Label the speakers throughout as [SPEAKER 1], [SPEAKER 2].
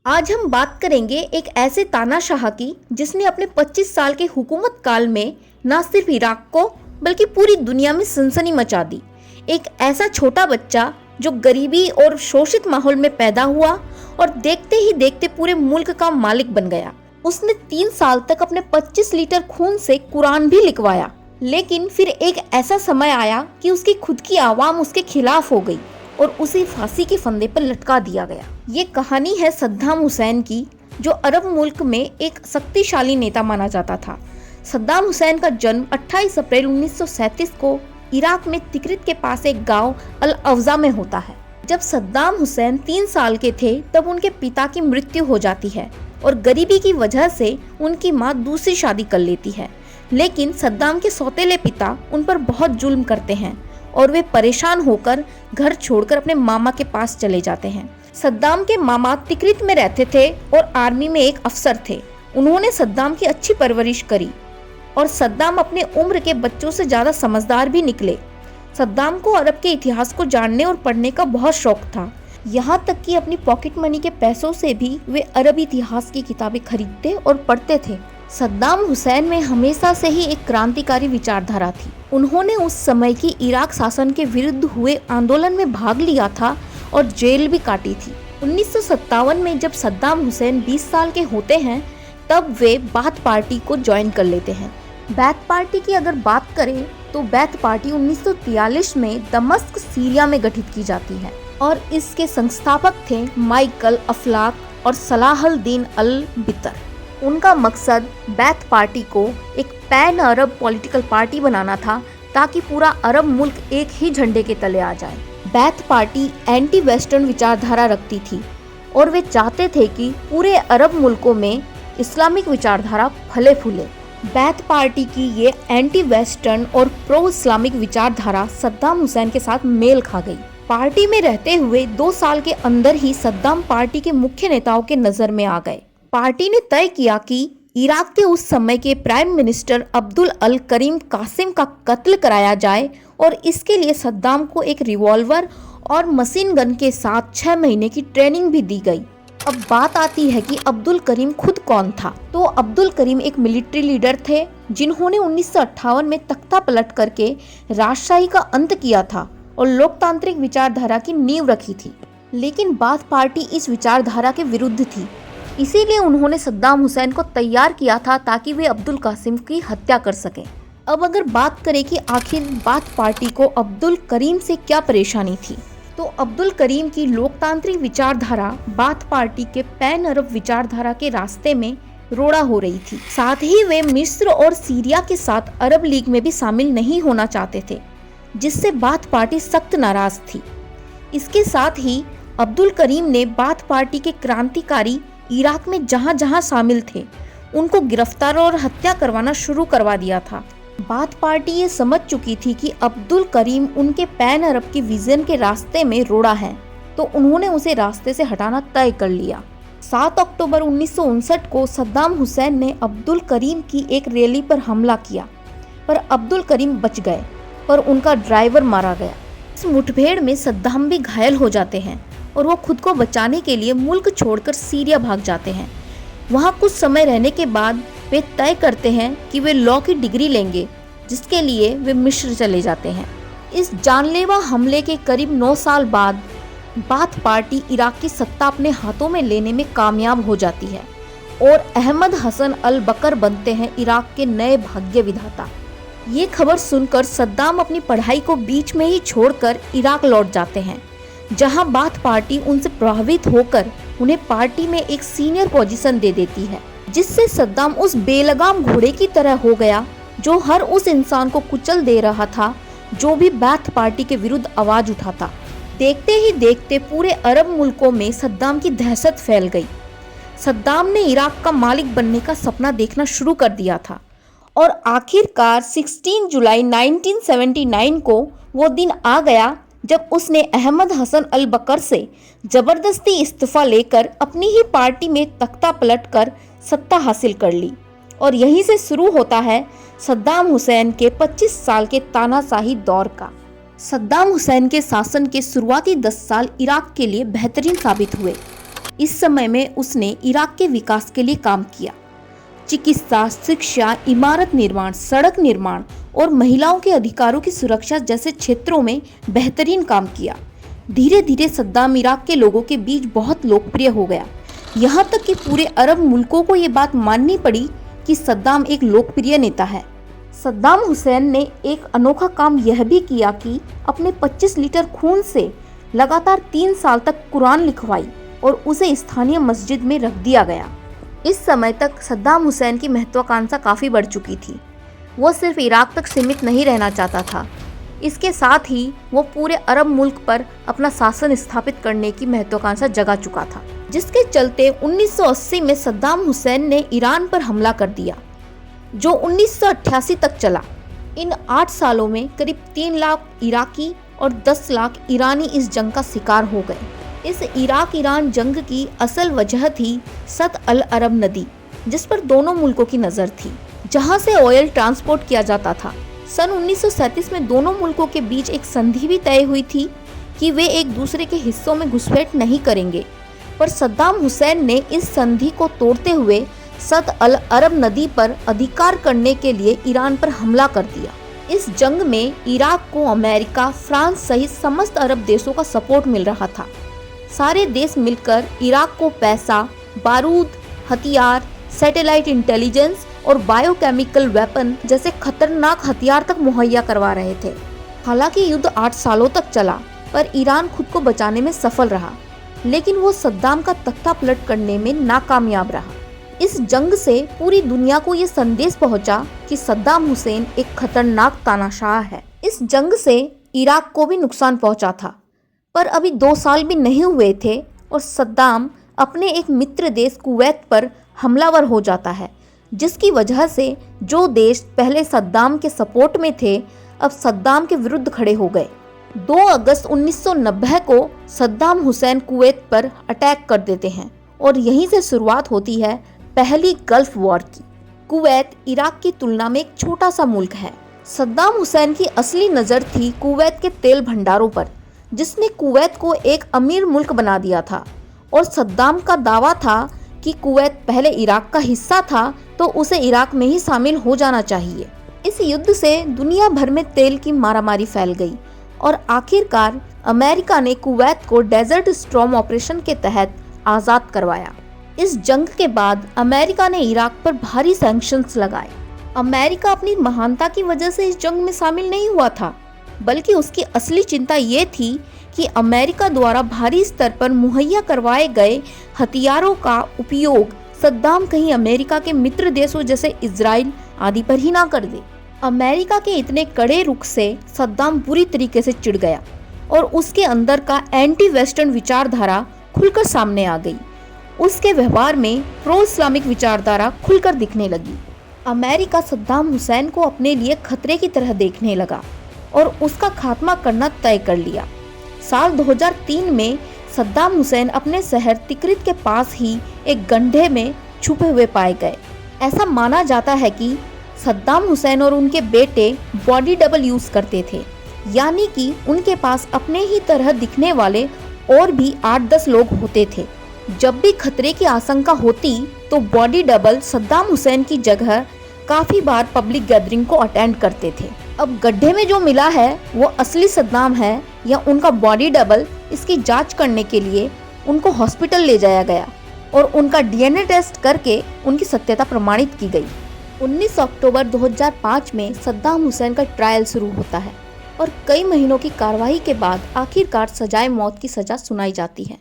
[SPEAKER 1] आज हम बात करेंगे एक ऐसे तानाशाह की जिसने अपने 25 साल के हुकूमत काल में न सिर्फ इराक को बल्कि पूरी दुनिया में सनसनी मचा दी। एक ऐसा छोटा बच्चा जो गरीबी और शोषित माहौल में पैदा हुआ और देखते ही देखते पूरे मुल्क का मालिक बन गया। उसने 3 साल तक अपने 25 लीटर खून से कुरान भी लिखवाया, लेकिन फिर एक ऐसा समय आया कि उसकी खुद की आवाम उसके खिलाफ हो गई और उसे फांसी के फंदे पर लटका दिया गया। ये कहानी है सद्दाम हुसैन की, जो अरब मुल्क में एक शक्तिशाली नेता माना जाता था। सद्दाम हुसैन का जन्म 28 अप्रैल 1937 को इराक में तिक्रित के पास एक गांव अल अवजा में होता है। जब सद्दाम हुसैन 3 साल के थे तब उनके पिता की मृत्यु हो जाती है और गरीबी की वजह से उनकी मां दूसरी शादी कर लेती है। लेकिन सद्दाम के सौतेले पिता उन पर बहुत जुल्म करते हैं और वे परेशान होकर घर छोड़कर अपने मामा के पास चले जाते हैं। सद्दाम के मामा तिक्रित में रहते थे और आर्मी में एक अफसर थे। उन्होंने सद्दाम की अच्छी परवरिश करी और सद्दाम अपने उम्र के बच्चों से ज्यादा समझदार भी निकले। सद्दाम को अरब के इतिहास को जानने और पढ़ने का बहुत शौक था, यहाँ तक कि अपनी पॉकेट मनी के पैसों से भी वे अरब इतिहास की किताबें खरीदते और पढ़ते थे। सद्दाम हुसैन में हमेशा से ही एक क्रांतिकारी विचारधारा थी। उन्होंने उस समय की इराक शासन के विरुद्ध हुए आंदोलन में भाग लिया था और जेल भी काटी थी। 1957 में जब सद्दाम हुसैन 20 साल के होते हैं तब वे बाथ पार्टी को ज्वाइन कर लेते हैं। बैथ पार्टी की अगर बात करें तो बैथ पार्टी 1943 में दमस्क सीरिया में गठित की जाती है और इसके संस्थापक थे माइकल अफलाक और सलाहुद्दीन अल बितर। उनका मकसद बैथ पार्टी को एक पैन अरब पॉलिटिकल पार्टी बनाना था ताकि पूरा अरब मुल्क एक ही झंडे के तले आ जाए। बैथ पार्टी एंटी वेस्टर्न विचारधारा रखती थी और वे चाहते थे कि पूरे अरब मुल्कों में इस्लामिक विचारधारा फले फूले। बैथ पार्टी की ये एंटी वेस्टर्न और प्रो इस्लामिक विचारधारा सद्दाम हुसैन के साथ मेल खा गई। पार्टी में रहते हुए 2 साल के अंदर ही सद्दाम पार्टी के मुख्य नेताओं के नजर में आ गए। पार्टी ने तय किया कि इराक के उस समय के प्राइम मिनिस्टर अब्दुल अल करीम कासिम का कत्ल कराया जाए और इसके लिए सद्दाम को एक रिवॉल्वर और मशीन गन के साथ 6 महीने की ट्रेनिंग भी दी गई। अब बात आती है कि अब्दुल करीम खुद कौन था। तो अब्दुल करीम एक मिलिट्री लीडर थे जिन्होंने 1958 में तख्ता पलट करके राजशाही का अंत किया था और लोकतांत्रिक विचारधारा की नींव रखी थी। लेकिन बाथ पार्टी इस विचारधारा के विरुद्ध थी, इसीलिए उन्होंने सद्दाम हुसैन को तैयार किया था ताकि वे अब्दुल कासिम की हत्या कर सकें। अब अगर बात करें कि आखिर बाथ पार्टी को अब्दुल करीम से क्या परेशानी थी, तो अब्दुल करीम की लोकतांत्रिक विचारधारा बाथ पार्टी के पैन अरब विचारधारा के रास्ते में रोड़ा हो रही थी। साथ ही वे मिस्र और सीरिया के साथ अरब लीग में भी शामिल नहीं होना चाहते थे, जिससे बाथ पार्टी सख्त नाराज थी। इसके साथ ही अब्दुल करीम ने बाथ पार्टी के क्रांतिकारी इराक में जहां जहां शामिल थे उनको गिरफ्तार और हत्या करवाना शुरू करवा दिया था। बाथ पार्टी ये समझ चुकी थी कि अब्दुल करीम उनके पैन अरब के विजन के रास्ते में रोड़ा है, तो उन्होंने उसे रास्ते से हटाना तय कर लिया। 7 अक्टूबर 1959 को सद्दाम हुसैन ने अब्दुल करीम की एक रैली पर हमला किया, पर अब्दुल करीम बच गए पर उनका ड्राइवर मारा गया। इस मुठभेड़ में सद्दाम भी घायल हो जाते हैं और वो खुद को बचाने के लिए मुल्क छोड़कर सीरिया भाग जाते हैं। वहाँ कुछ समय रहने के बाद वे तय करते हैं कि वे लॉ की डिग्री लेंगे, जिसके लिए वे मिस्र चले जाते हैं। इस जानलेवा हमले के करीब 9 साल बाद बाथ पार्टी इराक की सत्ता अपने हाथों में लेने में कामयाब हो जाती है और अहमद हसन अल बकर बनते हैं इराक के नए भाग्य विधाता। ये खबर सुनकर सद्दाम अपनी पढ़ाई को बीच में ही छोड़कर इराक लौट जाते हैं, जहां बाथ पार्टी उनसे प्रभावित होकर उन्हें पार्टी में एक सीनियर पोजीशन दे देती है, जिससे सद्दाम उस बेलगाम घोड़े की तरह हो गया जो हर उस इंसान को कुचल दे रहा था जो भी बाथ पार्टी के विरुद्ध आवाज उठाता। देखते ही देखते पूरे अरब मुल्कों में सद्दाम की दहशत फैल गई। सद्दाम ने इराक का मालिक बनने का सपना देखना शुरू कर दिया था और आखिरकार 16 जुलाई 1979 को वो दिन आ गया जब उसने अहमद हसन अल बकर से जबरदस्ती इस्तीफा लेकर अपनी ही पार्टी में तख्ता पलट कर सत्ता हासिल कर ली। और यहीं से शुरू होता है सद्दाम हुसैन के 25 साल के तानाशाही दौर का। सद्दाम हुसैन के शासन के शुरुआती 10 साल इराक के लिए बेहतरीन साबित हुए। इस समय में उसने इराक के विकास के लिए काम किया। चिकित्सा, शिक्षा, इमारत निर्माण, सड़क निर्माण और महिलाओं के अधिकारों की सुरक्षा जैसे क्षेत्रों में बेहतरीन काम किया। धीरे धीरे सद्दाम इराक के लोगों के बीच बहुत लोकप्रिय हो गया, यहाँ तक कि पूरे अरब मुल्कों को ये बात माननी पड़ी कि सद्दाम एक लोकप्रिय नेता है। सद्दाम हुसैन ने एक अनोखा काम यह भी किया कि अपने 25 लीटर खून से लगातार 3 साल तक कुरान लिखवाई और उसे स्थानीय मस्जिद में रख दिया गया। इस समय तक सद्दाम हुसैन की महत्वाकांक्षा काफ़ी बढ़ चुकी थी। वो सिर्फ इराक तक सीमित नहीं रहना चाहता था, इसके साथ ही वो पूरे अरब मुल्क पर अपना शासन स्थापित करने की महत्वाकांक्षा जगा चुका था, जिसके चलते 1980 में सद्दाम हुसैन ने ईरान पर हमला कर दिया, जो 1988 तक चला। इन 8 सालों में करीब 3 लाख इराकी और 10 लाख ईरानी इस जंग का शिकार हो गए। इस इराक ईरान जंग की असल वजह थी सत अल अरब नदी, जिस पर दोनों मुल्कों की नज़र थी, जहां से ऑयल ट्रांसपोर्ट किया जाता था। सन 1937 में दोनों मुल्कों के बीच एक संधि भी तय हुई थी कि वे एक दूसरे के हिस्सों में घुसपैठ नहीं करेंगे, पर सद्दाम हुसैन ने इस संधि को तोड़ते हुए सत अल अरब नदी पर अधिकार करने के लिए ईरान पर हमला कर दिया। इस जंग में इराक को अमेरिका, फ्रांस सहित समस्त अरब देशों का सपोर्ट मिल रहा था। सारे देश मिलकर इराक को पैसा, बारूद, हथियार, सैटेलाइट इंटेलिजेंस और बायोकेमिकल वेपन जैसे खतरनाक हथियार तक मुहैया करवा रहे थे। हालांकि युद्ध 8 सालों तक चला, पर ईरान खुद को बचाने में सफल रहा, लेकिन वो सद्दाम का तख्ता पलट करने में नाकामयाब रहा। इस जंग से पूरी दुनिया को ये संदेश पहुंचा कि सद्दाम हुसैन एक खतरनाक तानाशाह है। इस जंग से इराक को भी नुकसान पहुंचा था, पर अभी 2 साल भी नहीं हुए थे और सद्दाम अपने एक मित्र देश कुवैत पर हमलावर हो जाता है, जिसकी वजह से जो देश पहले सद्दाम के सपोर्ट में थे, अब सद्दाम के विरुद्ध खड़े हो गए। 2 अगस्त 1990 को सद्दाम हुसैन कुवैत पर अटैक कर देते हैं और यहीं से शुरुआत होती है पहली गल्फ वॉर की। कुवैत इराक की तुलना में एक छोटा सा मुल्क है। सद्दाम हुसैन की असली नज़र थी कुवैत के तेल भंडारों पर, जिसने कुवैत को एक अमीर मुल्क बना दिया था, और सद्दाम का दावा था कि कुवैत पहले इराक का हिस्सा था तो उसे इराक में ही शामिल हो जाना चाहिए। इस युद्ध से दुनिया भर में तेल की मारामारी फैल गई और आखिरकार अमेरिका ने कुवैत को डेजर्ट स्टॉर्म ऑपरेशन के तहत आज़ाद करवाया। इस जंग के बाद अमेरिका ने इराक पर भारी सैंक्शंस लगाए। अमेरिका अपनी महानता की वजह से इस जंग में शामिल नहीं हुआ था, बल्कि उसकी असली चिंता ये थी कि अमेरिका द्वारा भारी स्तर पर मुहैया करवाए गए हथियारों का उपयोग सद्दाम कहीं अमेरिका के मित्र देशों जैसे इजराइल आदि पर ही ना कर दे। अमेरिका के इतने कड़े रुख से सद्दाम बुरी तरीके से चिढ़ गया और उसके अंदर का एंटी वेस्टर्न विचारधारा खुलकर सामने आ गई। उसके व्यवहार में प्रो इस्लामिक विचारधारा खुलकर दिखने लगी। अमेरिका सद्दाम हुसैन को अपने लिए खतरे की तरह देखने लगा और उसका खात्मा करना तय कर लिया। साल 2003 में सद्दाम हुसैन अपने शहर तिक्रित के पास ही एक गड्ढे में छुपे हुए पाए गए। ऐसा माना जाता है कि सद्दाम हुसैन और उनके बेटे बॉडी डबल यूज करते थे, यानी कि उनके पास अपने ही तरह दिखने वाले और भी 8-10 लोग होते थे। जब भी खतरे की आशंका होती तो बॉडी डबल सद्दाम हुसैन की जगह काफ़ी बार पब्लिक गैदरिंग को अटेंड करते थे। अब गड्ढे में जो मिला है वो असली सद्दाम है या उनका बॉडी डबल, इसकी जांच करने के लिए उनको हॉस्पिटल ले जाया गया और उनका डीएनए टेस्ट करके उनकी सत्यता प्रमाणित की गई। 19 अक्टूबर 2005 में सद्दाम हुसैन का ट्रायल शुरू होता है और कई महीनों की कार्रवाई के बाद आखिरकार सजाए मौत की सज़ा सुनाई जाती है।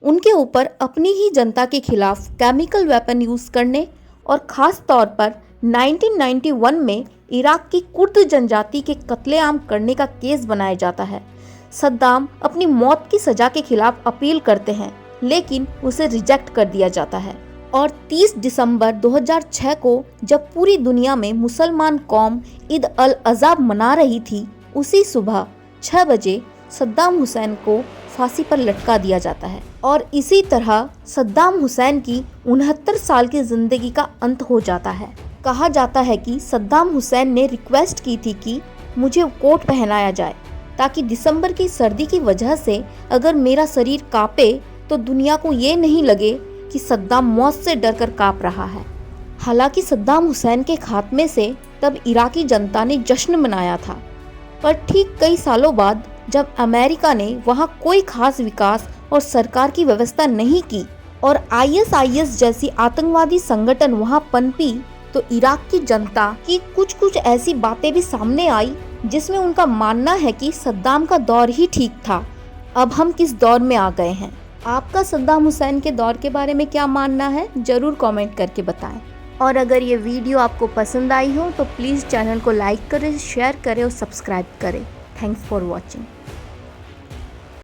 [SPEAKER 1] उनके ऊपर अपनी ही जनता के खिलाफ केमिकल वेपन यूज़ करने और ख़ास तौर पर 1991 में इराक की कुर्द जनजाति के कत्लेआम करने का केस बनाया जाता है। सद्दाम अपनी मौत की सज़ा के खिलाफ अपील करते हैं, लेकिन उसे रिजेक्ट कर दिया जाता है और 30 दिसंबर 2006 को जब पूरी दुनिया में मुसलमान कौम ईद अल अज़हा मना रही थी, उसी सुबह 6 बजे सद्दाम हुसैन को फांसी पर लटका दिया जाता है और इसी तरह सद्दाम हुसैन की 69 साल की जिंदगी का अंत हो जाता है। कहा जाता है कि सद्दाम हुसैन ने रिक्वेस्ट की थी कि मुझे कोट पहनाया जाए ताकि दिसंबर की सर्दी की वजह से अगर मेरा शरीर कांपे तो दुनिया को ये नहीं लगे कि सद्दाम मौत से डरकर कांप रहा है। हालांकि सद्दाम हुसैन के खात्मे से तब इराकी जनता ने जश्न मनाया था, पर ठीक कई सालों बाद जब अमेरिका ने वहां कोई खास विकास और सरकार की व्यवस्था नहीं की और ISIS जैसी आतंकवादी संगठन वहां पनपी, तो इराक की जनता की कुछ ऐसी बातें भी सामने आई जिसमें उनका मानना है कि सद्दाम का दौर ही ठीक था। अब हम किस दौर में आ गए हैं? आपका सद्दाम हुसैन के दौर के बारे में क्या मानना है, जरूर कमेंट करके बताएं। और अगर ये वीडियो आपको पसंद आई हो तो प्लीज़ चैनल को लाइक करें, शेयर करें और सब्सक्राइब करें। Thanks for watching.